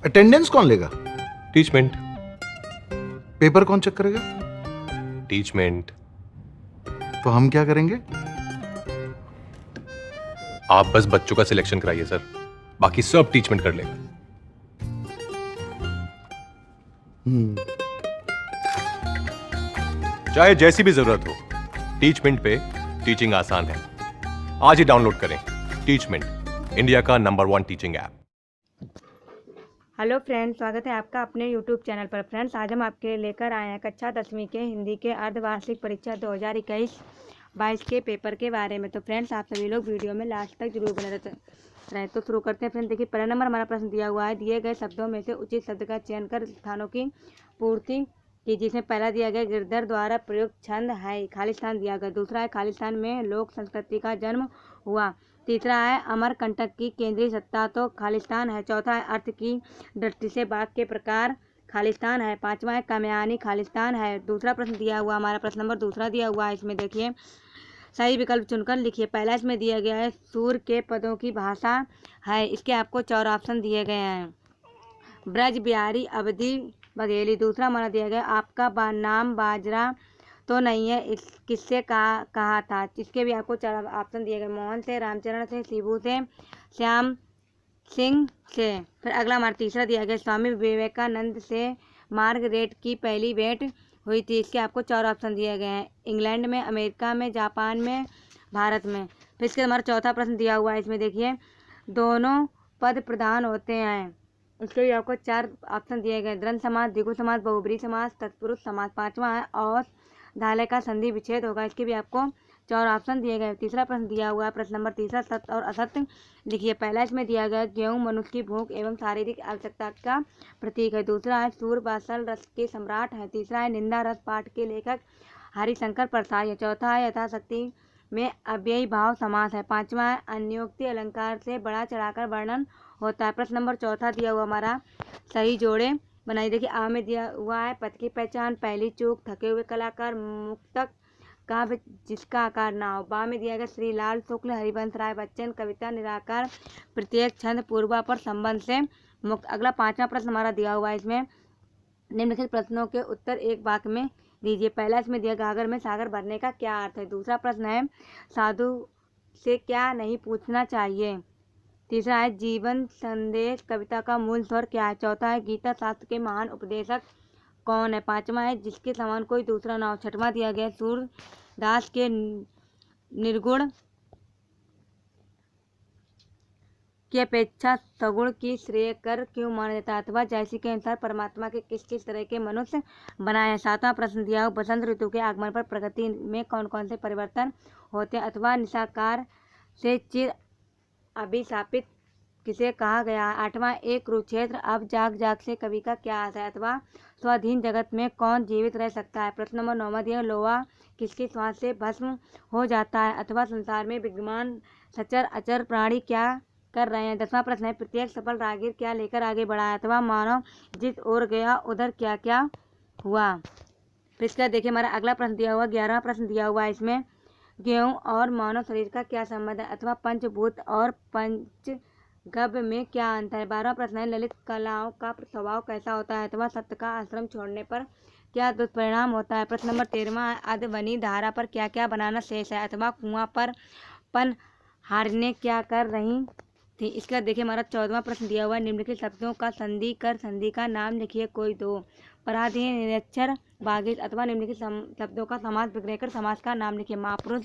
Attendance कौन लेगा? Teachmint. Paper कौन चेक करेगा? टीचमेंट। तो हम क्या करेंगे? आप बस बच्चों का सिलेक्शन कराइए सर, बाकी सब टीचमेंट कर लेगा। चाहे जैसी भी जरूरत हो, टीचमेंट पे टीचिंग आसान है। आज ही डाउनलोड करें टीचमेंट, इंडिया का number 1 teaching app. Hello friends, स्वागत है आपका अपने यूट्यूब चैनल पर। फ्रेंड्स, आज हम आपके लिए लेकर आए हैं कक्षा 10वीं के हिंदी के अर्धवार्षिक परीक्षा 2021-22 के पेपर के बारे में। तो फ्रेंड्स, आप सभी लोग वीडियो में लास्ट तक जरूर बने रहे। तो शुरू करते हैं। फ्रेंड्स, देखिए पहला नंबर हमारा प्रश्न दिया हुआ है, दिए गए शब्दों में से उचित शब्द का चयन कर स्थानों की पूर्ति की। जिसमें पहला दिया गया गिरधर द्वारा प्रयुक्त छंद है खालिस्तान दिया गया। दूसरा है खालिस्तान में लोक संस्कृति का जन्म हुआ। तीसरा है अमरकंटक की केंद्रीय सत्ता तो खालिस्तान है। चौथा है अर्थ की दृष्टि से बाघ के प्रकार खालिस्तान है। पांचवा है कामयानी खालिस्तान है। दूसरा प्रश्न दिया हुआ हमारा प्रश्न नंबर दूसरा दिया हुआ है, इसमें देखिए सही विकल्प चुनकर लिखिए। पहला इसमें दिया गया है सूर के पदों की भाषा है। इसके आपको 4 ऑप्शन दिए गए हैं, ब्रज बिहारी अवधि बघेली। दूसरा हमारा दिया गया आपका नाम बाजरा तो नहीं है, इस किससे कहा था। इसके भी आपको 4 ऑप्शन दिए गए, मोहन से, रामचरण से, शिबू से, श्याम सिंह से। फिर अगला हमारा तीसरा दिया गया स्वामी विवेकानंद से मार्गरेट की पहली भेंट हुई थी। इसके आपको 4 ऑप्शन दिए गए हैं, इंग्लैंड में, अमेरिका में, जापान में, भारत में। फिर इसके हमारा चौथा प्रश्न दिया हुआ है, इसमें देखिए दोनों पद प्रधान होते हैं। इसके भी आपको 4 ऑप्शन दिए गए, द्वंद्व समास, द्विगु समास, बहुब्रीहि समास, तत्पुरुष समास। पांचवा है और धाले का संधि विच्छेद होगा। इसके भी आपको 4 ऑप्शन दिए गए। तीसरा प्रश्न दिया हुआ है प्रश्न नंबर तीसरा, सत्य और असत्य लिखिए। पहला इसमें दिया गया गेहूं मनुष्य की भूख एवं शारीरिक आवश्यकता का प्रतीक है। दूसरा है सूर बासल रस के सम्राट है। तीसरा है निंदा रस पाठ के लेखक हरिशंकर प्रसाद है। चौथा है यथाशक्ति में अव्ययी भाव समास है। पांचवा है अन्योक्ति अलंकार से बड़ा चढ़ाकर वर्णन होता है। प्रश्न नंबर चौथा दिया हुआ हमारा सही जोड़े बनाई। देखिए आ में दिया हुआ है पद की पहचान, पहली चूक, थके हुए कलाकार, मुक्तक काव्य जिसका आकार ना हो। बा में दिया गया श्री लाल शुक्ल, हरिवंश राय बच्चन, कविता निराकार, प्रत्येक छंद पूर्वा पर संबंध से मुक्त। अगला 5वां प्रश्न हमारा दिया हुआ है, इसमें निम्नलिखित प्रश्नों के उत्तर एक वाक्य में दीजिए। पहला इसमें दिया गागर में सागर भरने का क्या अर्थ है। दूसरा प्रश्न है साधु से क्या नहीं पूछना चाहिए। तीसरा है जीवन संदेश कविता का मूल स्वर क्या है। चौथा है गीता शास्त्र के महान उपदेशक कौन है। पांचवा है जिसके समान कोई दूसरा ना हो। छठवां दिया गया सूरदास के निर्गुण की अपेक्षा सगुण की श्रेय कर क्यों माना जाता है। अथवा जैसी के अनुसार परमात्मा के किस किस तरह के मनुष्य बनाए हैं। 7वां प्रश्न दिया हो बसंत ऋतु के आगमन पर प्रकृति में कौन कौन से परिवर्तन होते हैं। अथवा निशाकार से चिर अभिशापित किसे कहा गया है। 8वां एक कुरुक्षेत्र अब जाग जाग से कवि का क्या आशय है। अथवा स्वाधीन जगत में कौन जीवित रह सकता है। प्रश्न नंबर 9वां दिया लोहा किसकी श्वास से भस्म हो जाता है। अथवा संसार में विद्यमान सचर अचर प्राणी क्या कर रहे हैं। 10वां प्रश्न है प्रत्येक सफल राहगीर क्या लेकर आगे बढ़ा है। अथवा मानव जिस ओर गया उधर क्या क्या हुआ। फिर इसका देखिए हमारा अगला प्रश्न दिया हुआ 11वां प्रश्न दिया हुआ है, इसमें गेहूं और मानव शरीर का क्या संबंध है। अथवा पंचभूत और पंचगव्य में क्या अंतर है। 12वां प्रश्न है ललित कलाओं का स्वभाव कैसा होता है। अथवा सत्य का आश्रम छोड़ने पर क्या दुष्परिणाम होता है। प्रश्न नंबर 13वां है अधवनी धारा पर क्या क्या बनाना शेष है। अथवा कुआं पर पन हारने क्या कर रही थी। इसका देखिए हमारा 14वां प्रश्न दिया हुआ है निम्नलिखित शब्दों का संधि कर संधि का नाम लिखिए कोई दो। पराधीन निरक्षर बागिश। अथवा निम्नलिखित शब्दों का समास विग्रह कर समास का नाम लिखिए। महापुरुष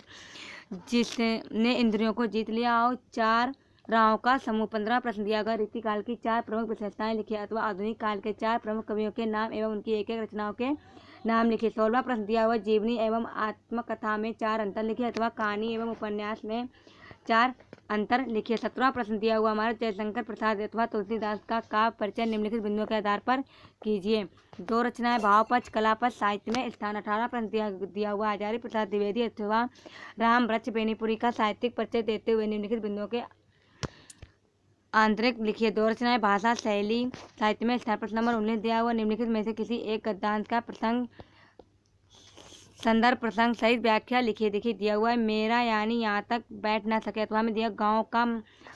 जिसने इंद्रियों को जीत लिया हो। 4 राहों का समूह। 15वां प्रश्न दिया गया रीतिकाल की 4 प्रमुख विशेषताएं लिखिए। अथवा आधुनिक काल के 4 प्रमुख कवियों के नाम एवं उनकी एक एक रचनाओं के नाम लिखिए। 16वां प्रश्न दिया हुआ जीवनी एवं आत्मकथा में 4 अंतर लिखिए। अथवा कहानी एवं उपन्यास में 4 अंतर लिखिए। 17वां प्रश्न दिया हुआ हमारा जयशंकर प्रसाद अथवा तुलसीदास का काव्य परिचय निम्नलिखित बिंदुओं के आधार पर कीजिए। 2 रचनाएं भाव पक्ष कला पक्ष साहित्य में स्थान। 18वां प्रश्न दिया हुआ आचार्य प्रसाद द्विवेदी अथवा राम वृक्ष बेनीपुरी का साहित्यिक परिचय देते हुए निम्नलिखित बिंदुओं के आंतरिक लिखिए। 2 रचनाएं भाषा शैली साहित्य में स्थान। प्रश्न नंबर 19 दिया हुआ निम्नलिखित में से किसी एक गद्यांश का प्रसंग संदर्भ प्रसंग सहित व्याख्या लिखिए। देखिए दिया हुआ है मेरा यानी यहाँ तक बैठ ना सके। अथवा में दिया गांव का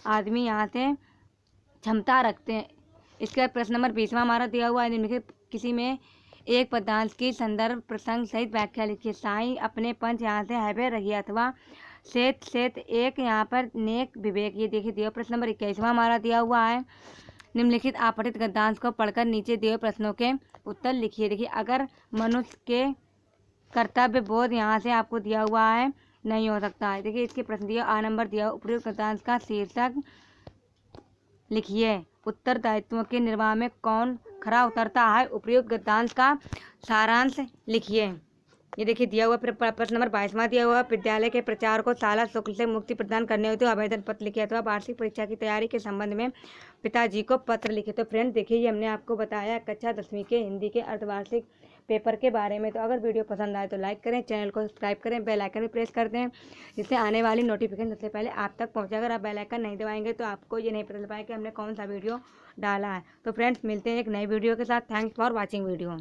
आदमी यहाँ से क्षमता रखते हैं इसके बाद प्रश्न नंबर 20वां हमारा दिया हुआ है, निम्नलिखित किसी में एक पदार्थ की संदर्भ प्रसंग सहित व्याख्या लिखिए। साई अपने पंच यहाँ से हैवे रही अथवा सेत सेत एक यहाँ पर नेक विवेक, ये देखिए दिया। प्रश्न नंबर 21वां हमारा दिया हुआ है, निम्नलिखित आपठित गद्यांश को पढ़कर नीचे दिए प्रश्नों के उत्तर लिखिए। देखिए अगर मनुष्य के कर्तव्य बोध यहाँ से आपको दिया हुआ है, नहीं हो सकता है। देखिए इसके प्रश्न दिया, आ नंबर दिया, उपयुक्त गद्यांश का शीर्षक लिखिए। उत्तरदायित्वों के निर्वाह में कौन खरा उतरता है, उपयुक्त गद्यांश का सारांश लिखिए। ये देखिए दिया हुआ। प्रश्न नंबर 22वां दिया हुआ, विद्यालय के प्रचार को शाला शुल्क से मुक्ति प्रदान करने हेतु आवेदन पत्र लिखिए अथवा वार्षिक परीक्षा की तैयारी के संबंध में पिताजी को पत्र लिखे। तो फ्रेंड्स देखिए ये हमने आपको बताया कक्षा 10वीं के हिंदी के अर्धवार्षिक पेपर के बारे में। तो अगर वीडियो पसंद आए तो लाइक करें, चैनल को सब्सक्राइब करें, बेल आइकन भी प्रेस कर दें, जिससे आने वाली नोटिफिकेशन सबसे पहले आप तक पहुंचे। अगर आप बेल आइकन नहीं दबाएंगे तो आपको ये नहीं पता चल पाएगा कि हमने कौन सा वीडियो डाला है। तो फ्रेंड्स मिलते हैं एक नई वीडियो के साथ। Thanks for watching video.